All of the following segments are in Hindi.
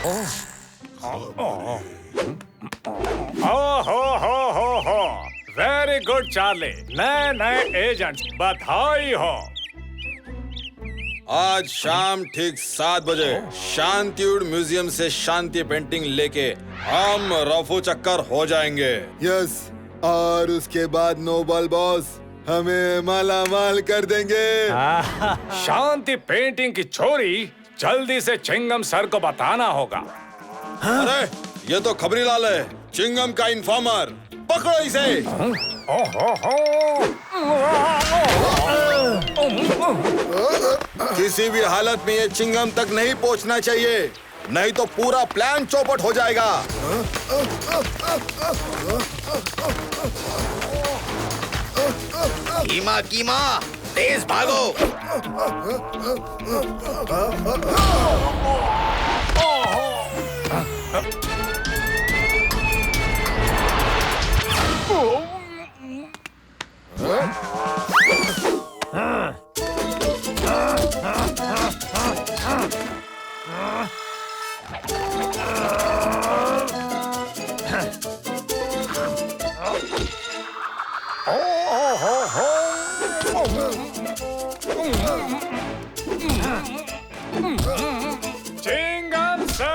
हो वेरी गुड चार्ली, नए नए एजेंट्स, बधाई हो। आज शाम ठीक 7 बजे शांतिवुड म्यूजियम से शांति पेंटिंग लेके हम रफू चक्कर हो जाएंगे। यस, और उसके बाद नोबल बॉस हमें माला माल कर देंगे। शांति पेंटिंग की चोरी जल्दी से चिंगम सर को बताना होगा। अरे ये तो खबरीलाल है, चिंगम का इन्फॉर्मर। पकड़ो इसे। किसी भी हालत में ये चिंगम तक नहीं पहुंचना चाहिए, नहीं तो पूरा प्लान चौपट हो जाएगा। कीमा कीमा, तेज भागो। Chingam sir,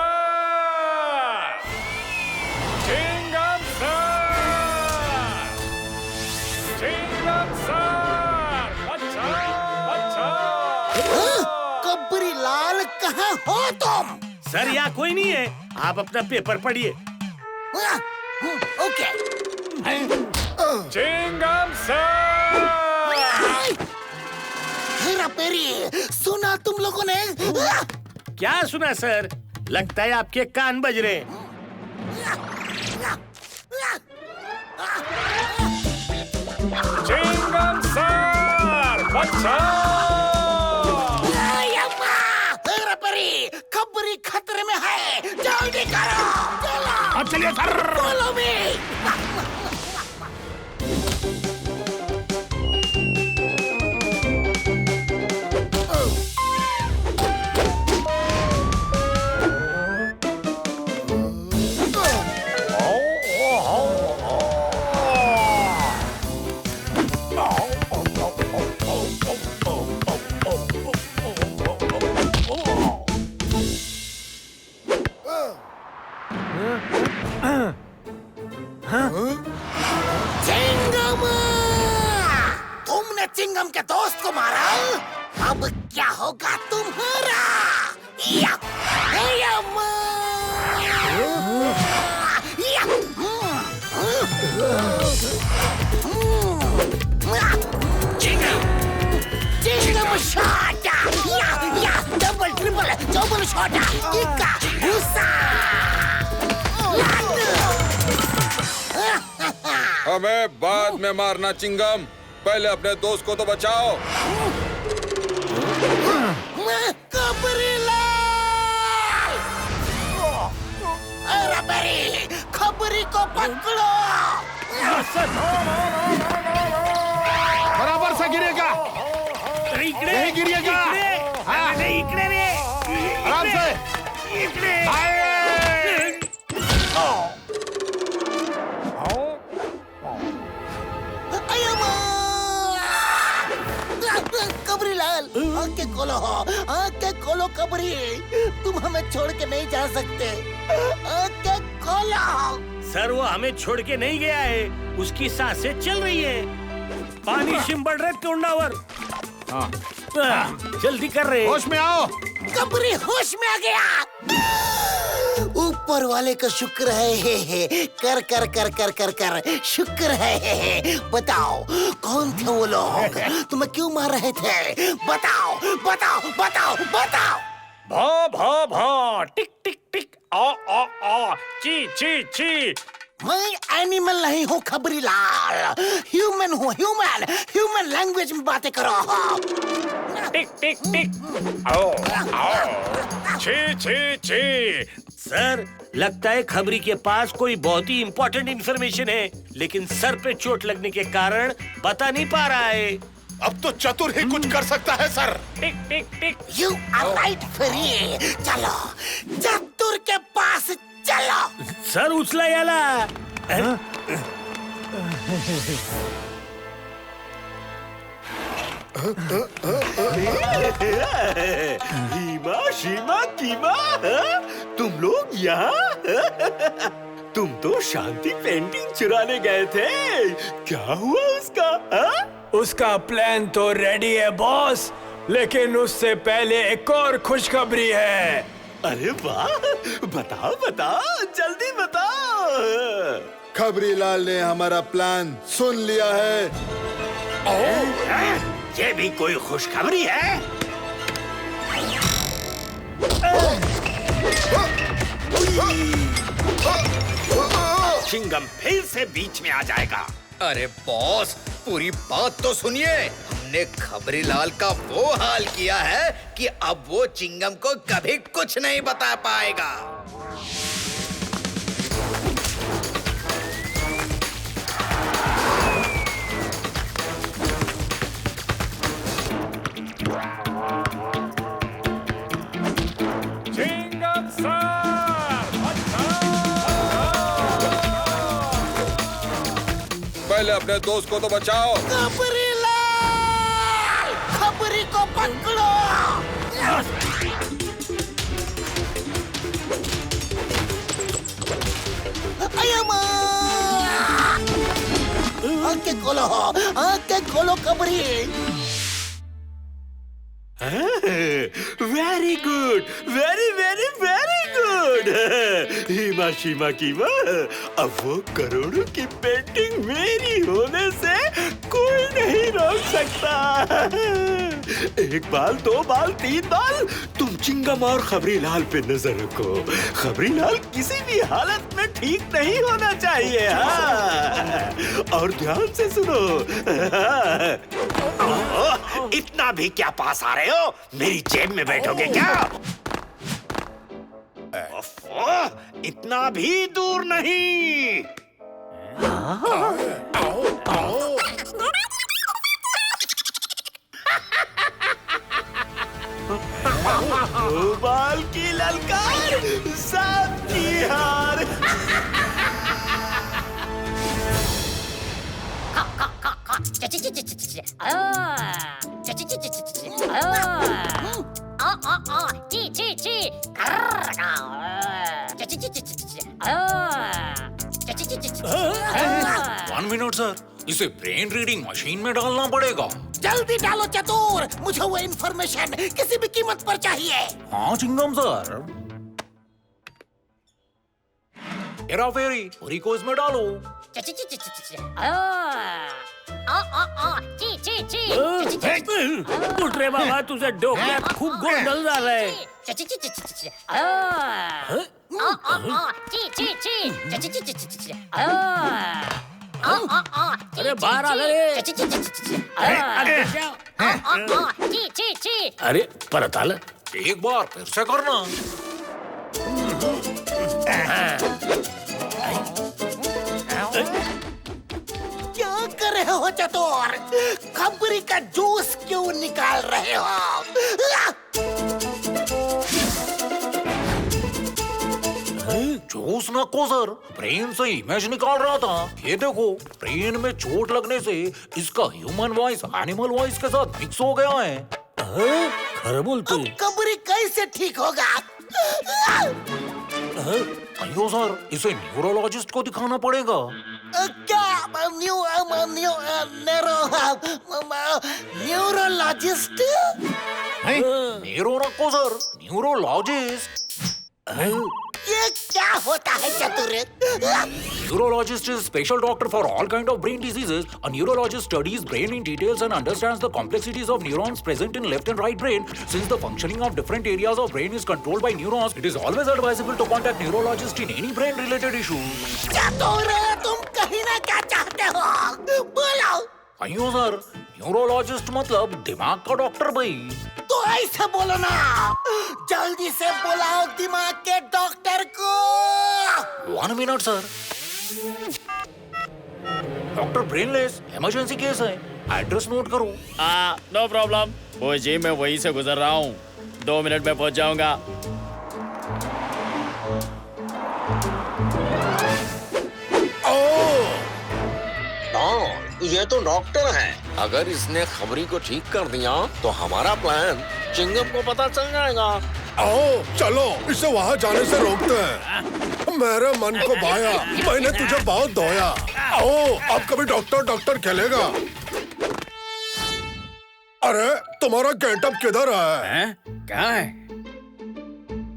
Chingam sir, Chingam sir, अच्छा। खबरीलाल कहाँ हो तुम? सर यहाँ कोई नहीं है, आप अपना पेपर पढ़िए। ओके। चिंगम सर, हेरा पेरी, सुना तुम लोगों ने? क्या सुना सर? लगता है आपके कान बज रहे हैं। चिंगम सर, हेरा पेरी, खबरी खतरे में है, जल्दी करो। चलो। चलिए सर। Follow me. चिंगम! तुमने चिंगम के दोस्त को मारा, अब क्या होगा तुम्हारा? चिंगम शॉट! डबल ट्रिपल चौबल शॉट! इक्का गुस्सा! हमें बाद में मारना चिंगम, पहले अपने दोस्त को तो बचाओ। खबरी को पकड़ो। बराबर से गिरेगा। नहीं गिरेगा। नहीं इकड़े रे। आराम से। इकड़े। कबरीलाल, आंखें खोलो, आंखें खोलो कबरी, तुम हमें छोड़ के नहीं जा सकते, आंखें खोलो। सर वो हमें छोड़ के नहीं गया है, उसकी सांसें चल रही है, पानी शिंपड़ रहे टोंडावर। जल्दी कर रहे, होश में आओ। कबरी होश में आ गया। ऊपर वाले का शुक्र है, कर कर कर कर कर कर शुक्र है। बताओ कौन थे वो लोग, तुम्हें क्यों मार रहे थे? बताओ बताओ बताओ बताओ। भा भा भा, टिक टिक टिक, आ, ची ची ची। मैं एनिमल नहीं हूँ खबरीलाल, ह्यूमन हूँ, ह्यूमन, ह्यूमन लैंग्वेज में बातें करो। टिक टिक टिक, आओ, ची ची ची। सर लगता है खबरी के पास कोई बहुत ही इम्पोर्टेंट इंफॉर्मेशन है, लेकिन सर पे चोट लगने के कारण बता नहीं पा रहा है। अब तो चतुर ही कुछ कर सकता है sir. Tick tick tick. You are right free. चलो चतुर के पास चलो। सर उचला याला। हीमा शीमा कीमा, तुम लोग यहाँ? तुम तो शांति पेंटिंग चुराने गए थे, क्या हुआ उसका? उसका प्लान तो रेडी है बॉस, लेकिन उससे पहले एक और खुशखबरी है। अरे वाह, बताओ बताओ, जल्दी बताओ। खबरी लाल ने हमारा प्लान सुन लिया है। ये भी कोई खुशखबरी है? चिंगम फिर से बीच में आ जाएगा। अरे बॉस, पूरी बात तो सुनिए। हमने खबरीलाल का वो हाल किया है कि अब वो चिंगम को कभी कुछ नहीं बता पाएगा। चिंगम सर, पहले अपने दोस्त को तो बचाओ। खबरी लाल, खबरी को पकड़ो। आंखें खोलो खबरी। Very good, very very very good. हीमा शीमा कीमा, अब वो करोड़ों की पेंटिंग मेरी होने से कोई नहीं रोक सकता। एक बाल, दो बाल, तीन बाल, तुम चिंगम और खबरीलाल पे नजर रखो। खबरीलाल किसी भी हालत में ठीक नहीं होना चाहिए। हाँ? और ध्यान से सुनो। इतना भी क्या पास आ रहे हो? मेरी जेब में बैठोगे क्या? इतना भी दूर नहीं। बाल की ललकार, सांप की हार। वन मिनट सर, इसे ब्रेन रीडिंग मशीन में डालना पड़ेगा। जल्दी डालो चतुर, मुझे वो इन्फॉर्मेशन किसी भी कीमत पर चाहिए। हाँ चिंगम सर। हेरा फेरी पूरी को इसमें डालो। उठ रे बाबा, तुझे डोक्यात खूप गोंधळ झालाय। अरे बाहर आ रे। अरे परत आलं। एक बार फिर से करना। क्या कर रहे हो चतुर? खबरी का जूस क्यों निकाल रहे हो? जूस नको सर, ब्रेन से इमेज निकाल रहा था। ये देखो, ब्रेन में चोट लगने से इसका ह्यूमन वॉइस एनिमल वॉइस के साथ मिक्स हो गया है। खरं बोलतोय। अब खबरी कैसे ठीक होगा? अयो सर, इसे न्यूरोलॉजिस्ट को दिखाना पड़ेगा। क्या न्यूरोलॉजिस्ट? न्यूरो रखो सर, न्यूरोलॉजिस्ट। ये क्या होता है चतुर? Neurologist is a special doctor for all kind of brain diseases. A neurologist studies brain in details and understands the complexities of neurons present in left and right brain. Since the functioning of different areas of brain is controlled by neurons, it is always advisable to contact neurologist in any brain-related issues. चतुर, तुम कहना क्या चाहते हो? बोलो। अयो सर, न्यूरोलॉजिस्ट मतलब दिमाग का डॉक्टर भाई। तो ऐसे बोलो ना, जल्दी से बुलाओ दिमाग के डॉक्टर को। 1 minute sir. Doctor brainless, emergency case है। एड्रेस नोट करो। नो प्रॉब्लम, वो जी मैं वहीं से गुजर रहा हूँ, 2 मिनट में पहुंच जाऊंगा। ये तो डॉक्टर है। अगर इसने खबरी को ठीक कर दिया तो हमारा प्लान चिंगम को पता चल जाएगा। आओ चलो इसे वहाँ जाने से रोकते हैं। मेरे मन को भाया, मैंने तुझे बहुत धोया। आओ अब कभी डॉक्टर डॉक्टर खेलेगा। अरे तुम्हारा गेटअप किधर है? कहाँ है?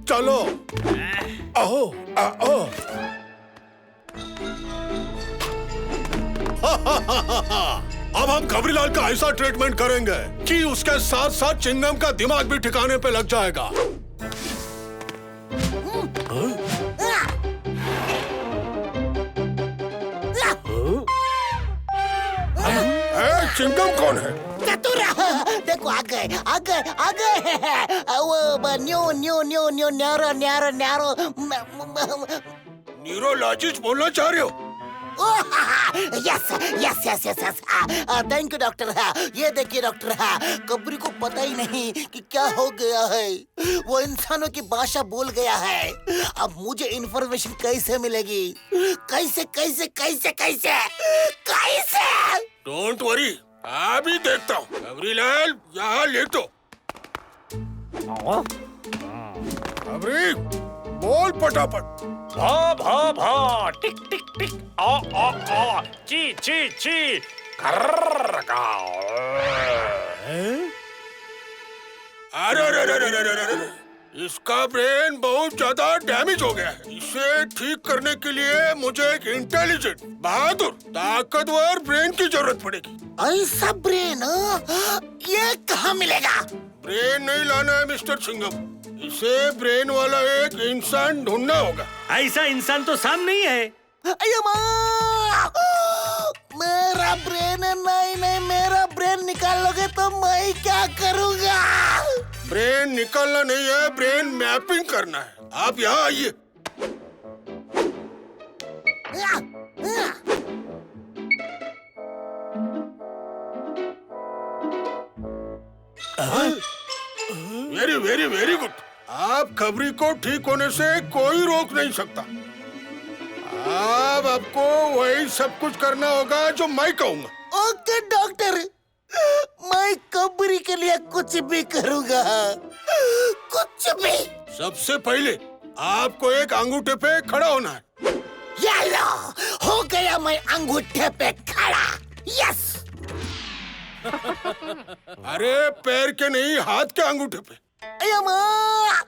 चलो आओ आओ। अब हम खबरीलाल का ऐसा ट्रीटमेंट करेंगे कि उसके साथ साथ चिंगम का दिमाग भी ठिकाने पे लग जाएगा। चिंगम कौन है? चतुर देखो आ गए आ गए आ गए। वो न्यू न्यू न्यू न्यू न्यारो न्यारो न्यारो न्यूरोलॉजिस्ट बोलना चाह रहे हो? Yes yes yes yes yes. Thank you doctor. ये देखिए डॉक्टर, कबरी को पता ही नहीं कि क्या हो गया है। वो इंसानों की भाषा बोल गया है। अब मुझे इन्फॉर्मेशन कैसे मिलेगी? कैसे कैसे कैसे कैसे कैसे? डोंट वरी, अभी देखता हूँ। खबरीलाल यहाँ लेटो। खबरी बोल फटाफट। भा भा भा, टिक टिक टिक, आ आ आ, ची ची ची, कर्र गाओ। अरे अरे अरे अरे अरे अरे, इसका ब्रेन बहुत ज्यादा डैमेज हो गया है। इसे ठीक करने के लिए मुझे एक इंटेलिजेंट, बहादुर, ताकतवर ब्रेन की जरूरत पड़ेगी। ऐसा ब्रेन ये कहाँ मिलेगा? ब्रेन नहीं लाना है मिस्टर सिंघम, इसे ब्रेन वाला एक इंसान ढूंढना होगा। ऐसा इंसान तो सामने ही है। अय्या माँ! मेरा ब्रेन नहीं नहीं, मेरा ब्रेन निकाल लोगे तो मैं क्या करूँगा? ब्रेन निकालना नहीं है, ब्रेन मैपिंग करना है। आप यहाँ आइए। Very very very good. आप खबरी को ठीक होने से कोई रोक नहीं सकता। अब आपको वही सब कुछ करना होगा जो मैं कहूँगा। ओके डॉक्टर, मैं खबरी के लिए कुछ भी करूँगा, कुछ भी। सबसे पहले आपको एक अंगूठे पे खड़ा होना है। ये लो, हो गया मैं अंगूठे पे खड़ा। यस। अरे पैर के नहीं, हाथ के अंगूठे पे। अय्या माँ!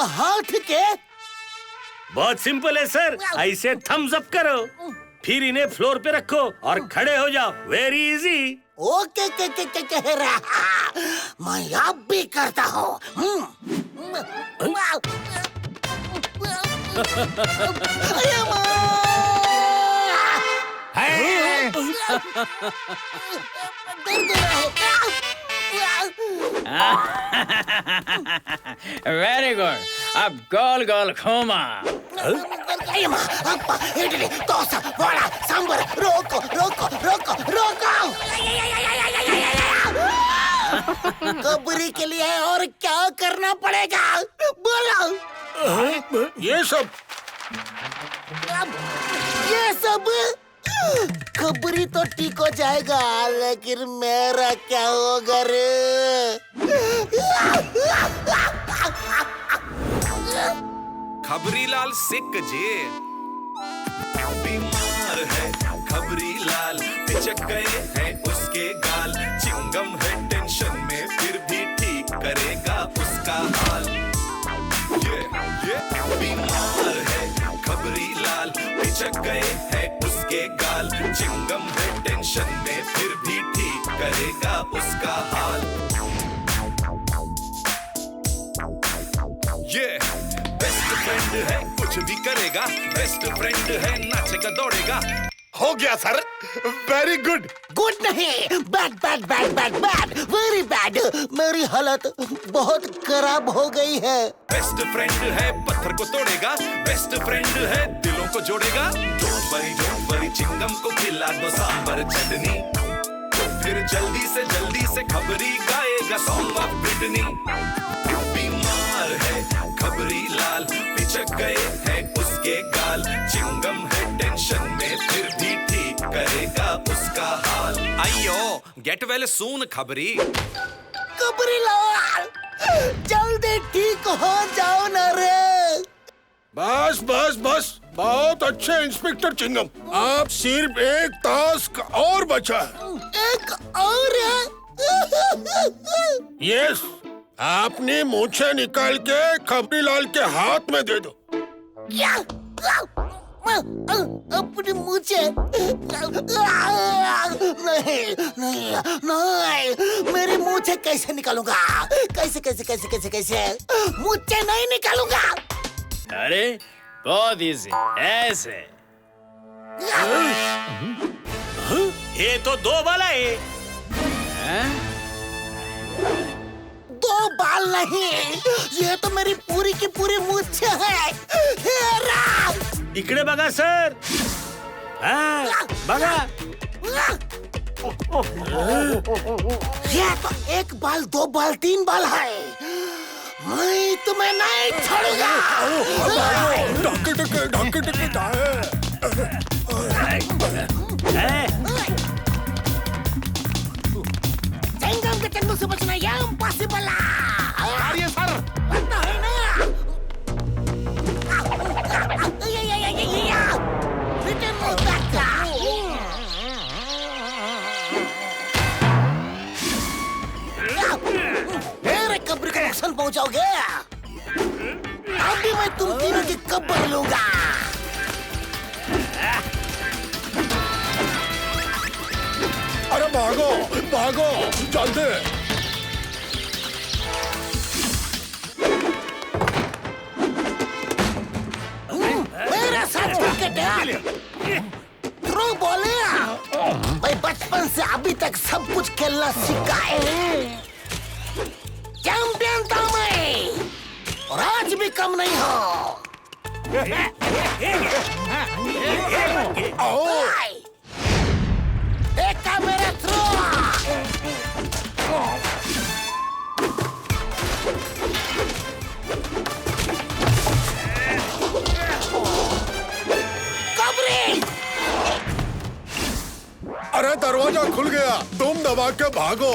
हाथ के? बहुत सिंपल है सर, ऐसे थम्स अप करो, फिर इन्हें फ्लोर पे रखो और खड़े हो जाओ। Very easy. ओके के कह रहा, मैं अब भी करता हूँ। अय्या माँ! वेरी गुड, अब गोल गोल घूमा। इडली, डोसा, वड़ा, सांभर, रोको रोको रोको रोको। खबरी के लिए और क्या करना पड़ेगा? बोलो। ये सब खबरी तो ठीक हो जाएगा, लेकिन मेरा क्या होगा रे? खबरीलाल सिक जे बीमार है। खबरीलाल पिचक गए हैं उसके गाल। चिंगम है टेंशन में फिर भी ठीक करेगा उसका हाल। ये बीमार है। खबरीलाल पिचक गए हैं उसके गाल। चिंगम है टेंशन में फिर भी ठीक करेगा उसका हाल। ये बेस्ट फ्रेंड है, कुछ भी करेगा। बेस्ट फ्रेंड है, नाचेगा दौड़ेगा। हो गया सर, वेरी गुड। गुड नहीं, bad bad bad bad bad, very bad. मेरी हालत बहुत खराब हो गई है। बेस्ट फ्रेंड है, पत्थर को तोड़ेगा। बेस्ट फ्रेंड है, दिलों को जोड़ेगा। डोंट वरी चिंगम को खिला दो सांबर चटनी। फिर जल्दी से खबरी गाएगा सॉन्ग ऑफ ब्रिटनी। बीमार है खबरी लाल, पिचक गए हैं उसके गाल, चिंगम है टेंशन में फिर भी ठीक करेगा उसका हाल। आइयो गेट वेल सून खबरी। खबरी लाल जल्दी ठीक हो जाओ न रे। बस बस बस, बहुत अच्छे इंस्पेक्टर चिंगम, आप सिर्फ एक टास्क और बचा है। एक और है? यस, आपने मूछें निकाल के खबरीलाल के हाथ में दे दो। क्या? अपनी मुझे नहीं नहीं नहीं, मेरी मुझे कैसे निकालूंगा? कैसे कैसे कैसे कैसे कैसे मुझे नहीं निकालूंगा। अरे बहुत इजी, ऐसे। ये तो 2 बाल है। दो बाल नहीं, ये तो मेरी पूरी की पूरी मुझे है। इकडे बघा सर। हाँ, बघा। ये तो 1 बाल 2 बाल 3 बाल है। मैं तुम्हें नहीं छोड़ूंगा। चिंगम के चंगू से बचना ये इम्पॉसिबल है सर। है ना? मेरे कब्र का नुकसान पहुंचाओगे? अभी मैं तुम तीनों की कब्र लूंगा। अरे भागो भागो जल्दी। मेरा साथ थ्रो बोले, मैं बचपन से अभी तक सब कुछ खेलना सीखा है। चैंपियन था मैं और आज भी कम नहीं हो। देखा मेरा थ्रो। कबरी। अरे दरवाजा खुल गया, तुम दबा के भागो।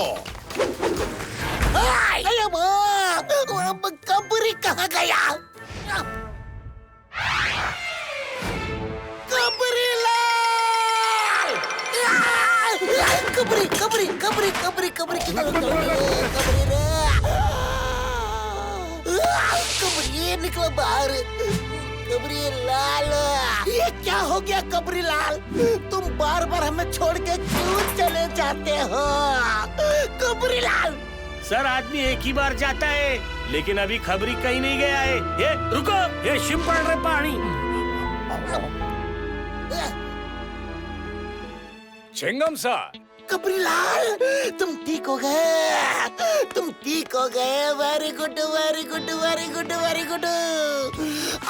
कबरी कहाँ गया? कबरी लाल! कबरी कबरी कबरी कबरी कबरी कबरी निकलो बाहर। कबरी लाल, ये क्या हो गया कबरी लाल? तुम बार बार हमें छोड़ के क्यों चले जाते हो कबरी लाल? सर आदमी एक ही बार जाता है, लेकिन अभी खबरी कहीं नहीं गया है। ये रुको, ये शिप पड़ रहे पानी। चिंगम सर। कबरी लाल, तुम ठीक हो गए, तुम ठीक हो गए। Very good very good very good very good.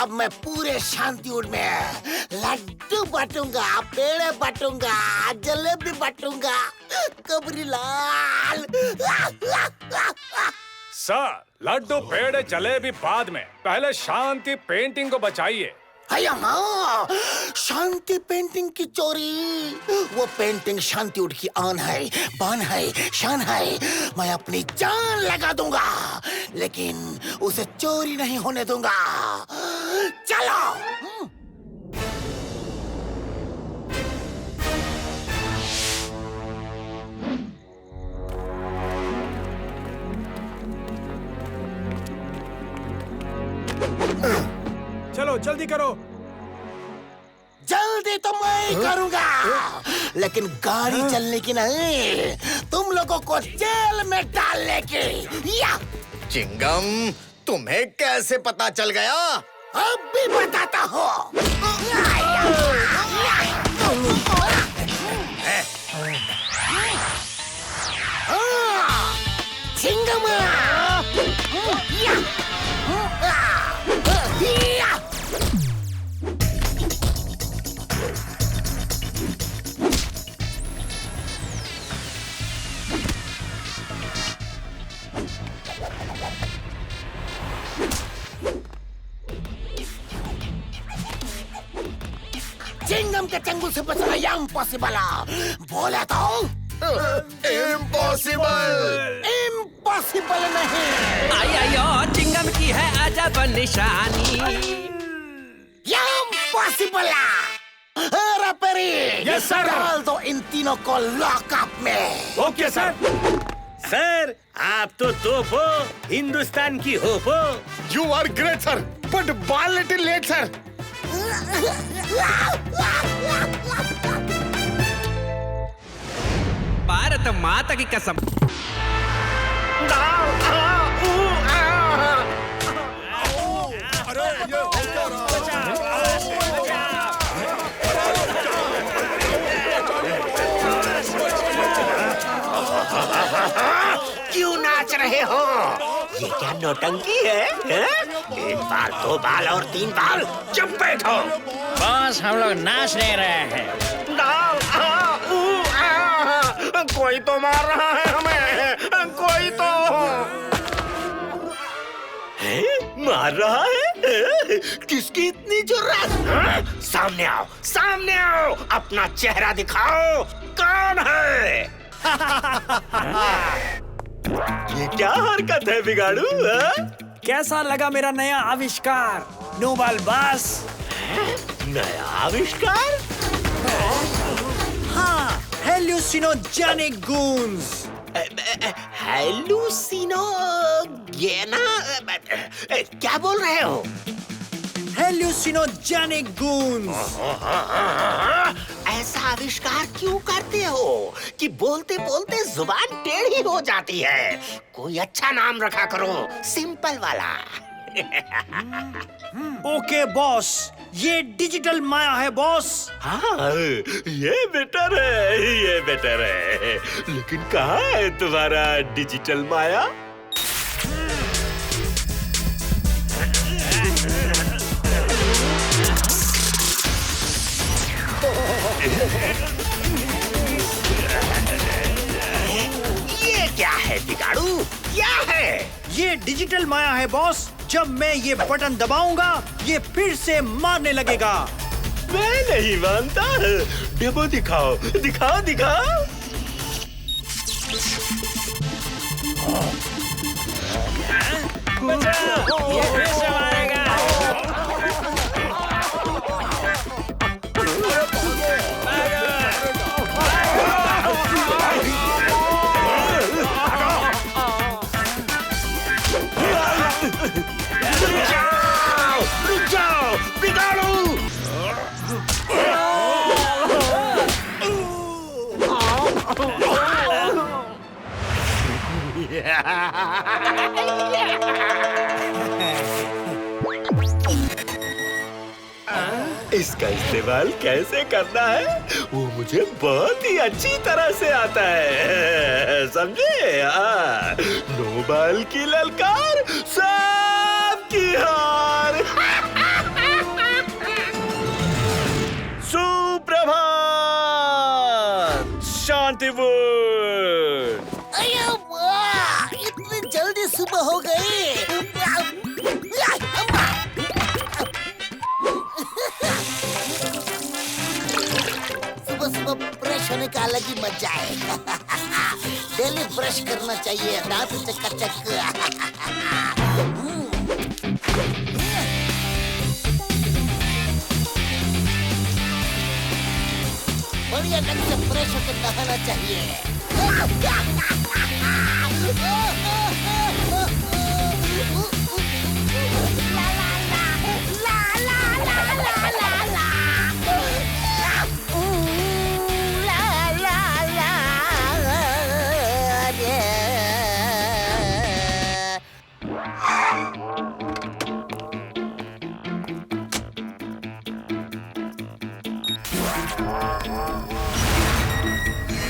अब मैं पूरे शांतिउड में लड्डू बांटूंगा, पेड़े बांटूंगा, जलेबी बांटूंगा। कबरी लाल। सर, लड्डू पेड़े जलेबी बाद में, पहले शांति पेंटिंग को बचाइए। शांति पेंटिंग की चोरी? वो पेंटिंग शांतिउड की आन है, बान है, शान है। मैं अपनी जान लगा दूंगा, लेकिन उसे चोरी नहीं होने दूंगा। चलो। चलो जल्दी करो। जल्दी तो मैं ही करूंगा, लेकिन गाड़ी चलने की नहीं, तुम लोगों को जेल में डालने की। या चिंगम, तुम्हें कैसे पता चल गया? अब भी बताता हूँ। चिंगम। चिंगम के चंगुल से बचना इम्पॉसिबल बोला तो इम्पॉसिबल नहीं। आयो चिंगम की है अजब निशानी। इम्पॉसिबल। Yes sir. डाल दो इन तीनों को लॉकअप में। Okay sir. सर आप तो तोप हो, हिंदुस्तान की होप हो। You are great sir, but बाल little late sir. Bharat Mata की कसम। क्यों नाच रहे हो? ये क्या नौटंकी है? एक बाल, दो बाल और तीन बाल। चुप बैठो। बस हम लोग नाच नहीं रहे हैं। कोई तो मार रहा है हमें, कोई तो मार रहा है। किसकी इतनी जुर्रत? सामने आओ, सामने आओ, अपना चेहरा दिखाओ, कौन है? ये क्या हरकत है बिगाड़ू? कैसा लगा मेरा नया आविष्कार नोबल बॉस? नया आविष्कार? हाँ, हेलुसिनोजेनिक गूंस। क्या बोल रहे हो? हेलुसिनोजेनिक गूंस। ऐसा आविष्कार क्यों करते हो कि बोलते बोलते जुबान टेढ़ी हो जाती है? कोई अच्छा नाम रखा करो, सिंपल वाला। ओके बॉस, ये डिजिटल माया है बॉस। हाँ, ये बेटर है, ये बेटर है। लेकिन कहाँ है तुम्हारा डिजिटल माया? ये क्या है बिगाड़ू? क्या है? ये डिजिटल माया है बॉस। जब मैं ये बटन दबाऊंगा, ये फिर से मारने लगेगा। मैं नहीं मानता। डेमो दिखाओ, दिखाओ, दिखाओ। ये फिर से मारेगा। रुक जाओ, बिगाड़ू। इसका इस्तेमाल कैसे करना है वो मुझे बहुत ही अच्छी तरह से आता है, समझे? नोबल की ललकार, सबकी हार। सुप्रभात शांतिपुर। अरे वाह, इतनी जल्दी सुबह हो गई। सुबह सुबह ब्रश होने का अलग ही मजा है। डेली ब्रश करना चाहिए, दांत चकाचक। बढ़िया ढंग से फ्रेश होकर नहाना चाहिए।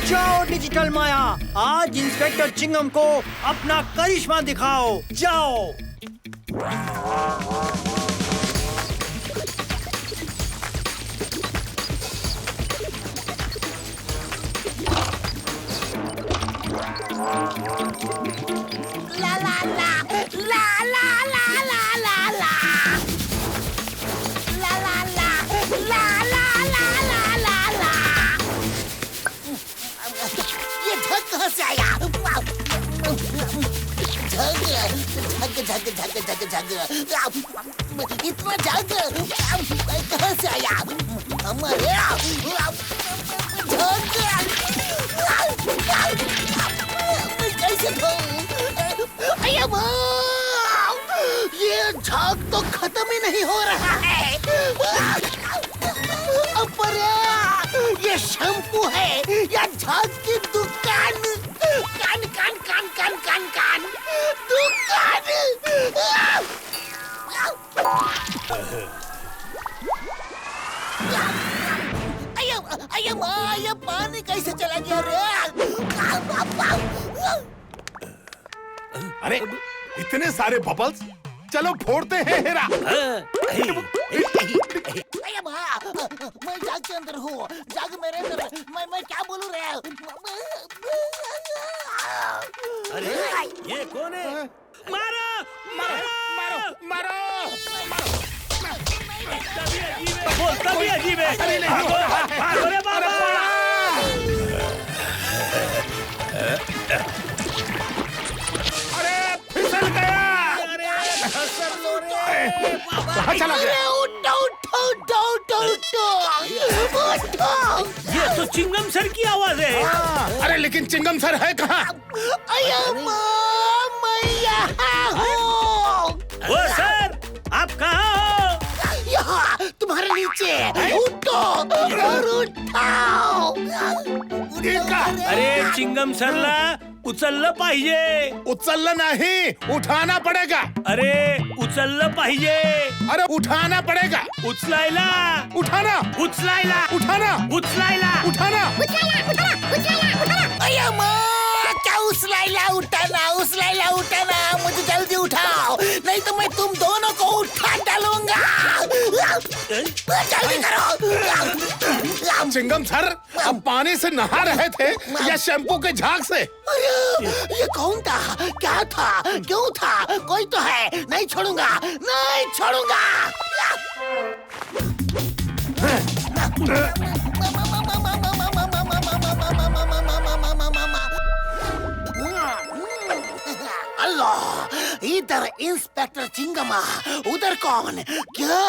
जाओ डिजिटल माया, आज इंस्पेक्टर चिंगम को अपना करिश्मा दिखाओ। जाओ। ला ला ला ला ला ला ला ला ला ला ला ला ला ला ला ला ला। ये ढक कहाँ से आया? झग इतना झग कहाँ से आया? हमारे कैसे ये झाग तो खत्म ही नहीं हो रहा है। ये शैम्पू है या झाग की दुकान? कान कान कान कान कान कान दुकान। ये पानी कैसे चला गया रे? अरे इतने सारे बबल्स, चलो फोड़ते हैं हेरा। मैं जाग के अंदर हूँ, जाग मेरे अंदर। मैं क्या बोलूँ रे? अरे ये कौन है? मारो मारो मारो मारो। तभी अजीब है। भागो रे बाबा। अरे फिसल गया। कहाँ चला गया? उठो उठो उठो उठो उठो उठो। ये तो चिंगम सर की आवाज है। अरे लेकिन चिंगम सर है कहाँ? मैं यहाँ हूँ। ओ सर, आप कहाँ हो? यहाँ तुम्हारे नीचे। उठो और उठाओ। अरे चिंगम सरला उचललं पाहिजे। उचललं नाही, उठाना पड़ेगा। अरे उचललं पाहिजे। अरे उठाना पड़ेगा। उचलायला उठाना, उचलायला उठाना, उचलायला उठाना। अया माँ, क्या उचलायला उठाना? मुझे जल्दी उठाओ, नहीं तो मैं तुम दोनों को उठा डालूंगा। जल्दी करो। चिंगम सर, अब पानी से नहा रहे थे या शैम्पू के झाग से? अरे ये कौन था? क्या था? क्यों था? कोई तो है। नहीं छोड़ूंगा, नहीं छोड़ूंगा। अल्लाह, इधर इंस्पेक्टर चिंगमा, उधर कौन? क्या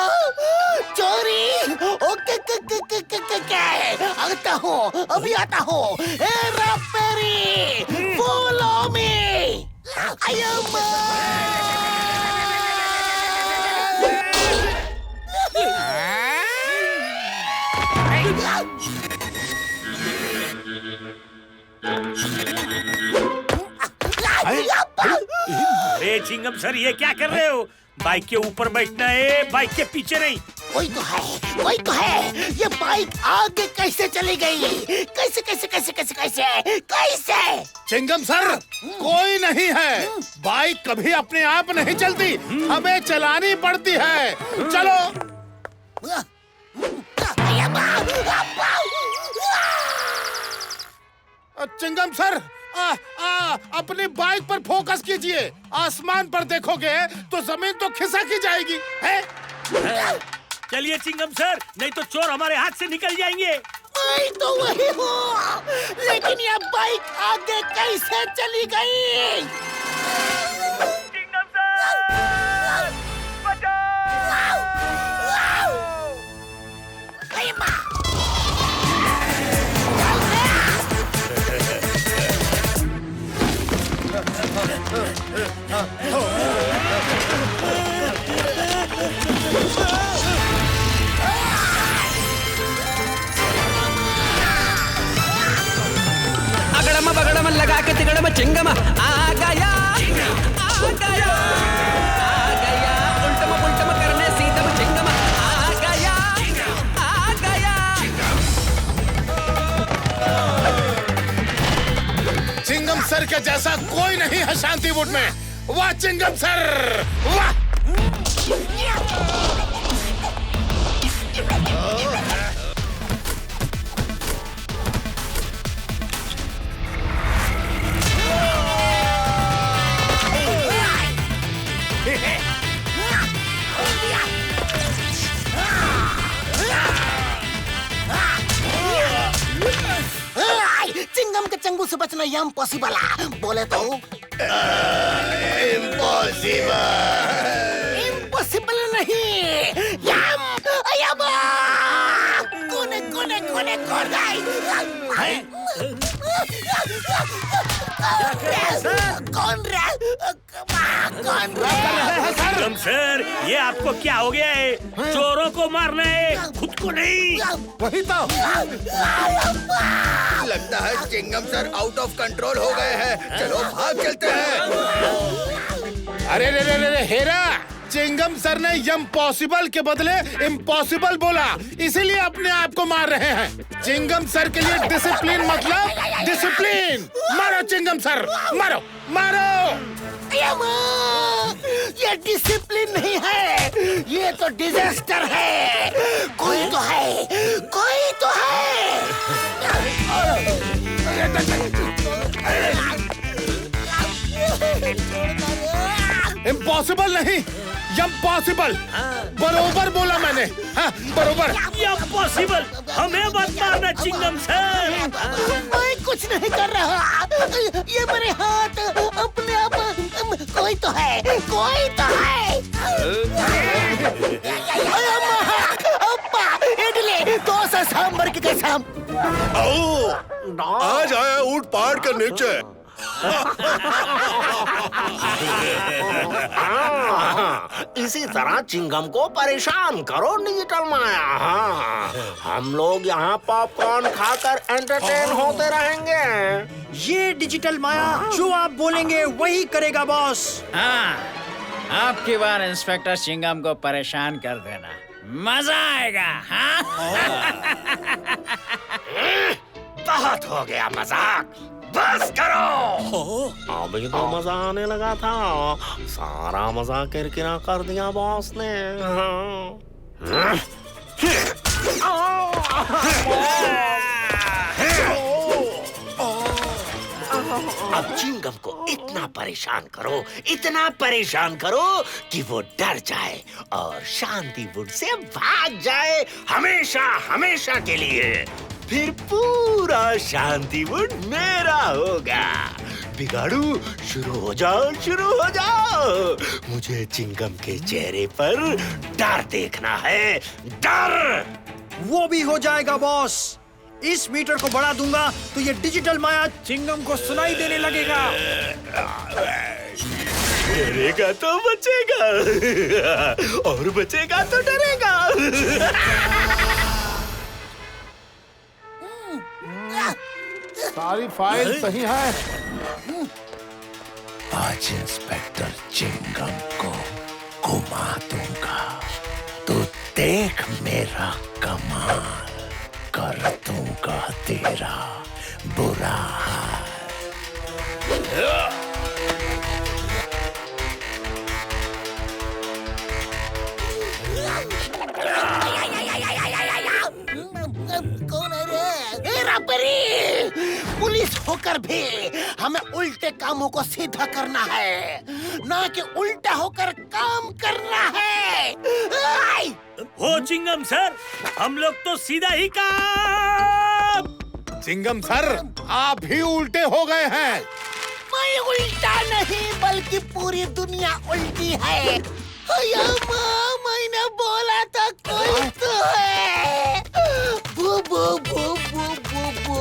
चोरी? ओके आता हूँ, अभी आता हूँ। हेरा फेरी, फॉलो मी। अरे चिंगम सर, ये क्या कर रहे हो? बाइक के ऊपर बैठना है, बाइक के पीछे नहीं। कोई तो है। ये बाइक आगे कैसे चली गई? कैसे? चिंगम सर, कोई नहीं है। बाइक कभी अपने आप नहीं चलती, हमें चलानी पड़ती है। चलो। चिंगम सर, अपनी बाइक पर फोकस कीजिए। आसमान पर देखोगे तो जमीन तो खिसक ही जाएगी। है? चलिए चिंगम सर, नहीं तो चोर हमारे हाथ से निकल जाएंगे। मैं तो वही हूँ, लेकिन ये बाइक आगे कैसे चली गई? चिंगम सर, बचाओ! अगड़म बगड़म लगा के तिगड़म चिंगम आ गया, उल्टम पुल्टम करने सीधम चिंगम आ गया। चिंगम सर के जैसा कोई नहीं है शांतिवुड में। वाह चिंगम सर, वाह! चंगू से बचना इम्पॉसिबल है। बोले तो इम्पॉसिबल नहीं, कोने कोने कोने कौन चिंगम सर, ये आपको क्या हो गया है? चोरों को मारना है, खुद को नहीं। वही तो लगता है Chingam sir out of control हो गए हैं। चलो भाग चलते हैं। अरे रे रे रे हेरा, चिंगम सर ने इम्पॉसिबल के बदले इम्पॉसिबल बोला, इसीलिए अपने आप को मार रहे हैं। चिंगम सर के लिए डिसिप्लिन मतलब डिसिप्लिन। मारो चिंगम सर, मारो मारो। ये डिसिप्लिन नहीं है, ये तो डिजास्टर है। कोई तो है, कोई तो है। इम्पॉसिबल नहीं, इम्पॉसिबल। बरोबर बोला मैंने। हाँ, बरोबर। इम्पॉसिबल, हमें मत मारना चिंगम सर। मैं कुछ नहीं कर रहा, ये मेरे हाथ अपने आप। कोई तो है, कोई तो है। अप्पा, इडली, डोसा, सांभर की कसम। आज आया ऊंट पहाड़ के नीचे। इसी तरह चिंगम को परेशान करो डिजिटल माया। हाँ, हम लोग यहाँ पॉपकॉर्न खाकर एंटरटेन होते रहेंगे। ये डिजिटल माया जो आप बोलेंगे वही करेगा बॉस। हाँ, आपकी बार इंस्पेक्टर चिंगम को परेशान कर देना, मजा आएगा। हाँ? बहुत हो गया मजाक, बस करो। अभी तो मजा आने लगा था, सारा मजा किरकिरा कर दिया बॉस ने। अब चिंगम को इतना परेशान करो कि वो डर जाए और शांतिवुड से भाग जाए, हमेशा हमेशा के लिए। फिर पूरा शांतिवुड मेरा होगा। बिगाड़ू, शुरू हो जाओ। मुझे चिंगम के चेहरे पर डर देखना है, डर। वो भी हो जाएगा बॉस। इस मीटर को बढ़ा दूंगा तो ये डिजिटल माया चिंगम को सुनाई देने लगेगा। डरेगा तो बचेगा और बचेगा तो डरेगा। सारी फाइल सही है। आज इंस्पेक्टर चिंगम को घुमा दूंगा, तो देख मेरा कमाल, कर दूंगा तेरा बुरा हाल। कौन है रे? हेरा परी, पुलिस होकर भी हमें उल्टे कामों को सीधा करना है, ना कि उल्टा होकर काम करना है। हो चिंगम सर, हम लोग तो सीधा ही काम। चिंगम सर, आप ही उल्टे हो गए हैं। मैं उल्टा नहीं, बल्कि पूरी दुनिया उल्टी है। मैंने बोला था कोई तो है। बू बू बू बू बू बू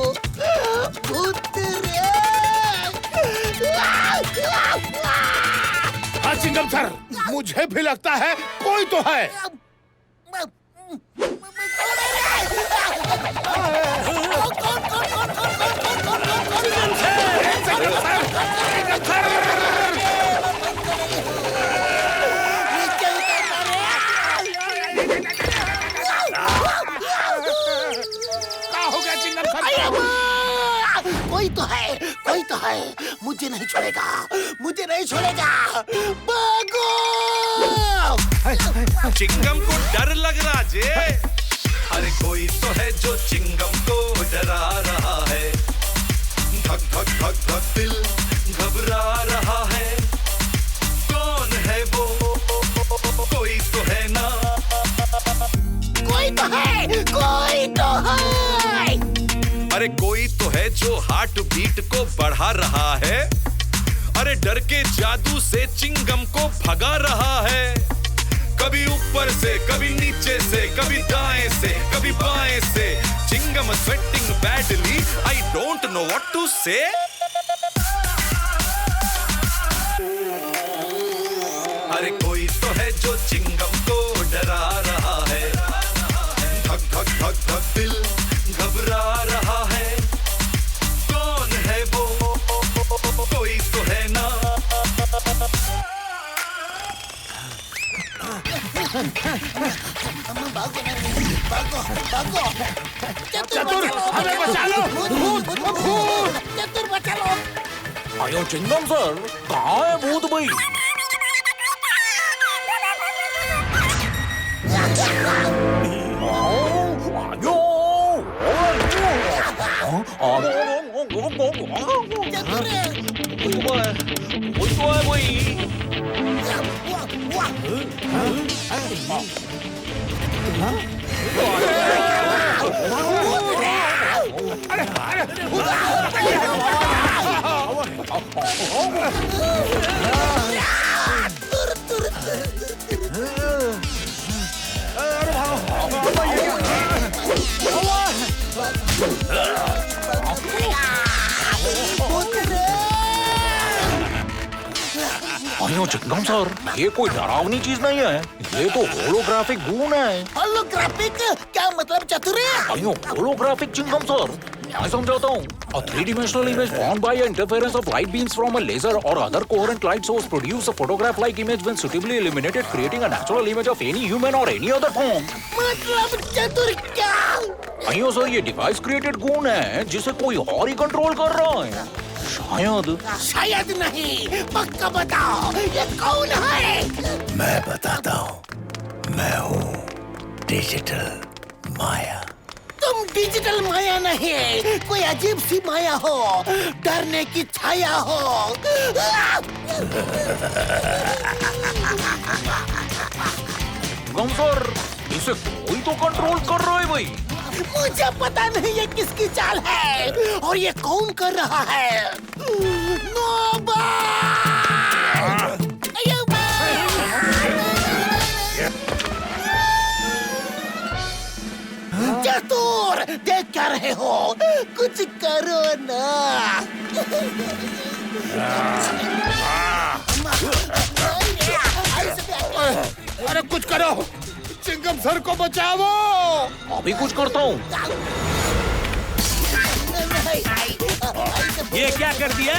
भूत रे। हाँ चिंगम सर, मुझे भी लगता है कोई तो है। कोई तो है, मुझे नहीं छोड़ेगा। भागो! चिंगम को डर लग रहा जे। अरे कोई तो है जो चिंगम को डरा रहा है। धक धक धक धक दिल घबरा रहा है। कौन है वो? कोई तो है ना। कोई तो है। अरे कोई तो है जो हार्ट बीट को बढ़ा रहा है। अरे डर के जादू से चिंगम को भगा रहा है। कभी ऊपर से, कभी नीचे से, कभी दाएं से, कभी बाएं से। Chingam sweating badly, I don't know what to say. अरे कोई तो है जो चिंगम को डरा रहा है। धक धक धक धक दिल घबरा रहा है। कौन है वो? कोई तो है ना। चतुर, हमें बचा लो। चतुर बचा लो। अयो चिंगम सर, कहाँ है भूत भाई? अयो चिंगम सर, ये कोई डरावनी चीज नहीं है, ये तो होलोग्राफिक गून है। होलोग्राफिक क्या मतलब चतुर? अयो होलोग्राफिक चिंगम सर, मैं समझाता हूँ। A three-dimensional image formed by interference of light beams from a laser or other coherent light source produce a photograph-like image when suitably illuminated, creating a natural image of any human or any other form. मतलब चतुर क्या? अयो सर, ये डिवाइस क्रिएटेड गून है जिसे कोई और ही कंट्रोल कर रहा है। शायद नहीं, पक्का बताओ ये कौन है? मैं बताता हूँ, मैं हूँ डिजिटल माया। तुम डिजिटल माया नहीं, कोई अजीब सी माया हो, डरने की छाया हो। गमसर, इसे कोई तो कंट्रोल कर रहा है भाई। मुझे पता नहीं ये किसकी चाल है और ये कौन कर रहा है। चतुर, देख क्या रहे हो? कुछ करो ना। अरे कुछ करो, चिंगम सर को बचाओ। अभी कुछ करता हूँ। ये क्या कर दिया?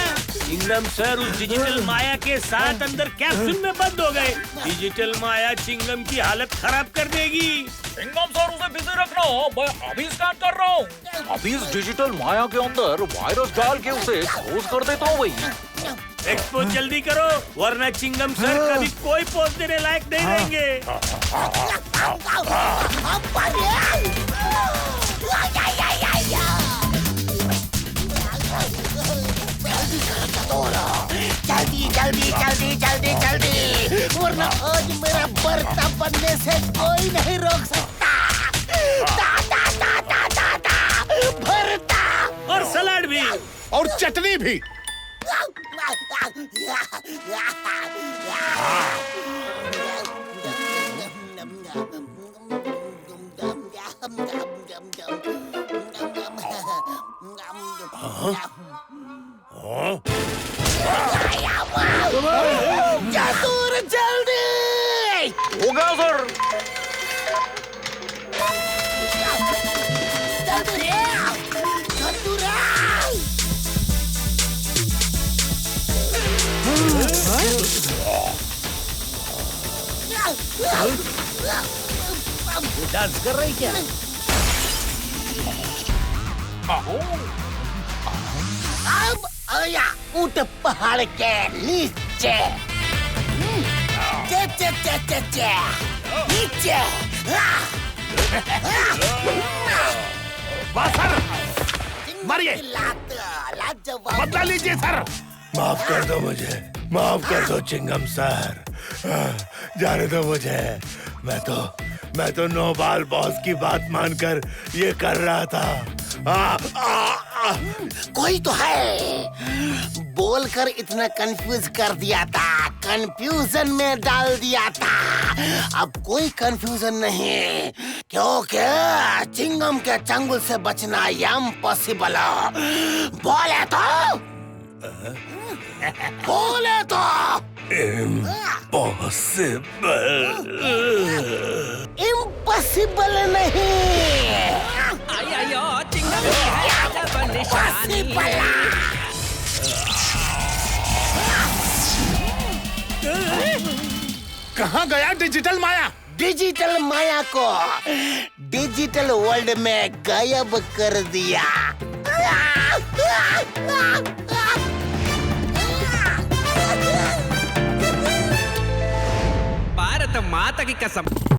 चिंगम सर उस डिजिटल माया के साथ अंदर कैप्सूल में बंद हो गए। डिजिटल माया चिंगम की हालत खराब कर देगी। चिंगम सर, उसे बिजी रखना, मैं अभी स्टार्ट कर रहा हूँ। अभी इस डिजिटल माया के अंदर वायरस डाल के उसे क्लोज कर देता हूँ भाई। एक्सपोज जल्दी करो, वरना चिंगम सर कभी कोई पोज देने लायक नहीं रहेंगे। जल्दी जल्दी जल्दी जल्दी जल्दी, वरना आज मेरा बर्ता बनने से कोई नहीं रोक सकता। भरता और सलाद भी और चटनी भी। चतुर जल्दी! हो गया सर। डांस कर रही क्या? अब आया ऊट पहाड़ के नीचे। नीचे मारिए, बदला लीजिए सर। माफ कर दो मुझे, माफ कर दो चिंगम सर, जाने दो मुझे। मैं तो नो बाल बॉस की बात मानकर ये कर रहा था। कोई तो है, बोलकर इतना कंफ्यूज कर दिया था, कंफ्यूजन में डाल दिया था। अब कोई कंफ्यूजन नहीं, क्योंकि चिंगम के चंगुल से बचना इम्पॉसिबल है। बोले तो बोले तो इम्पॉसिबल नहीं, पॉसिबल। कहाँ गया डिजिटल माया? डिजिटल माया को डिजिटल वर्ल्ड में गायब कर दिया। भारत माता की कसम।